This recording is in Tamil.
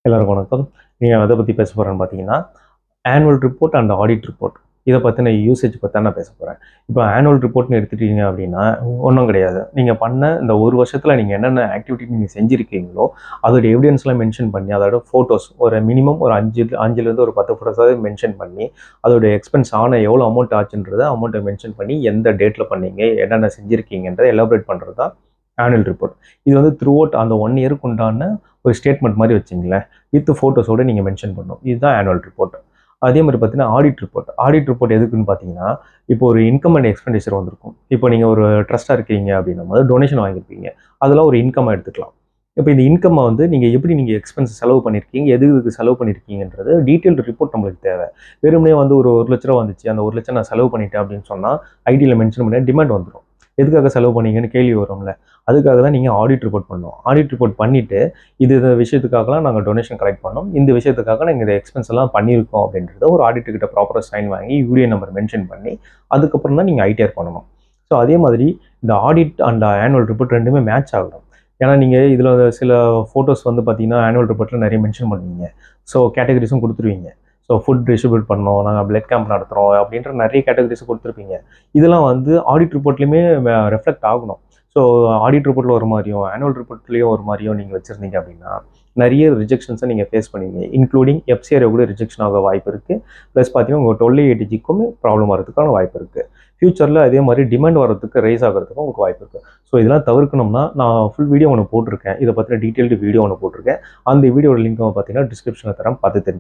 எல்லாருக்கும் வணக்கம். நீங்கள் எதை பற்றி பேச போகிறேன்னு பார்த்தீங்கன்னா, annual report and audit report இதை பற்றின யூசேஜ் பற்றி தான் நான் பேச போகிறேன். இப்போ ஆனுவல் ரிப்போர்ட்னு எடுத்துட்டீங்க அப்படின்னா ஒன்றும் கிடையாது. நீங்கள் பண்ண இந்த ஒரு வருஷத்தில் நீங்கள் என்னென்ன ஆக்டிவிட்டி நீங்கள் செஞ்சுருக்கீங்களோ அதோட எவிடன்ஸ்லாம் மென்ஷன் பண்ணி, அதோட ஃபோட்டோஸ் ஒரு மினிமம் ஒரு 5லேருந்து ஒரு 10 ஃபோட்டோஸாவது மென்ஷன் பண்ணி, அதோட எக்ஸ்பென்ஸ் ஆன எவ்வளோ அமௌண்ட் ஆச்சுன்றதை அமௌண்ட்டை மென்ஷன் பண்ணி, எந்த டேட்டில் பண்ணீங்க, என்னென்ன செஞ்சுருக்கீங்கன்றதை எலாபரேட் பண்ணுறது தான் ஆனுவல் ரிப்போர்ட். இது வந்து த்ரூ அவுட் அந்த 1 இயருக்கு உண்டான ஒரு ஸ்டேட்மெண்ட் மாதிரி வச்சிங்களேன், வித் ஃபோட்டோஸோடு நீங்கள் மென்ஷன் பண்ணணும். இதுதான் ஆனுவல் ரிப்போர்ட். அதே மாதிரி பார்த்தீங்கன்னா ஆடிட் ரிப்போர்ட். ஆடிட் ரிப்போர்ட் எதுக்குன்னு பார்த்தீங்கன்னா, இப்போ ஒரு இன்கம் அண்ட் எக்ஸ்பெண்டிச்சர் வந்திருக்கும். இப்போ நீங்கள் ஒரு ட்ரஸ்ட்டாக இருக்கீங்க அப்படின்னும் போது டொனேஷன் வாங்கியிருப்பீங்க, அதெல்லாம் ஒரு இன்கமாக எடுத்துக்கலாம். இப்போ இந்த இன்கம்மை வந்து நீங்கள் எக்ஸ்பென்ஸ் செலவு பண்ணியிருக்கீங்க, எதுக்கு செலவு பண்ணியிருக்கீங்கன்றது டீட்டெயில்டு ரிப்போர்ட் நம்மளுக்கு தேவை. வெறுமனே வந்து ஒரு 1,00,000 வந்துச்சு, அந்த 1,00,000 நான் செலவு பண்ணிட்டேன் அப்படின்னு சொன்னால் ஐடியில் மென்ஷன் பண்ணி டிமாண்ட் வந்துடும். எதுக்காக செலவு பண்ணீங்கன்னு கேள்வி வரும்ல. அதுக்காக தான் நீங்கள் ஆடிட் ரிப்போர்ட் பண்ணணும். ஆடிட் ரிப்போர்ட் பண்ணிவிட்டு இந்த விஷயத்துக்காகலாம் நாங்கள் டொனேஷன் கலெக்ட் பண்ணோம், இந்த விஷயத்துக்காக நாங்கள் இந்த எக்ஸ்பென்ஸ் எல்லாம் பண்ணியிருக்கோம் அப்படின்றத ஒரு ஆடிட்டர்கிட்ட ப்ராப்பராக சைன் வாங்கி யூடிஐ நம்பர் மென்ஷன் பண்ணி அதுக்கப்புறம் தான் நீங்கள் ஐடிஆர் பண்ணணும். ஸோ அதே மாதிரி இந்த ஆடிட் அண்ட் ஆனுவல் ரிப்போர்ட் ரெண்டுமே மேட்ச் ஆகணும். ஏன்னா நீங்கள் இதில் சில ஃபோட்டோஸ் வந்து பார்த்தீங்கன்னா ஆனுவல் ரிப்போர்ட்டில் நிறைய மென்ஷன் பண்ணுவீங்க. ஸோ கேட்டகரிஸும் கொடுத்துருவீங்க. ஸோ ஃபுட் டிஸ்ட்ரிபியூட் பண்ணோம், நாங்கள் பிளட் கேம்ப் நடத்துகிறோம் அப்படின்ற நிறைய கேட்டகரிஸ் கொடுத்துருப்பீங்க. இதெல்லாம் வந்து ஆடிட் ரிப்போர்ட்லேயுமே ரெஃப்ளெக்ட் ஆகணும். ஸோ ஆடிட் ரிப்போர்ட்டில் ஒரு மாதிரியும் ஆனுவல் ரிப்போர்ட்லேயும் ஒரு மாதிரியும் நீங்கள் வச்சுருந்தீங்க அப்படின்னா நிறைய ரிஜெக்ஷன்ஸை நீங்கள் ஃபேஸ் பண்ணுவீங்க. இன்க்ளூடிங் எஃப்சிஆர் கூட ரிஜெக்ஷன் ஆக வாய்ப்பு இருக்குது. ப்ளஸ் பார்த்தீங்கன்னா உங்கள் 1280Gக்குமே ப்ராப்ளம் வரதுக்கான வாய்ப்பு இருக்குது. ஃபியூச்சரில் அதே மாதிரி டிமாண்ட் வரதுக்கு ரைஸ் ஆகிறதுக்கும் உங்களுக்கு வாய்ப்பு இருக்குது. ஸோ இதெல்லாம் தவிர்க்கணும்னா நான் ஃபுல் வீடியோ ஒன்று போட்டிருக்கேன், இதை பற்றின டீட்டெயில்டு வீடியோ ஒன்று போட்டிருக்கேன். அந்த வீடியோட லிங்க் பார்த்தீங்கன்னா டிஸ்கிரிப்ஷனில் தரேன், பார்த்து தெரிஞ்சு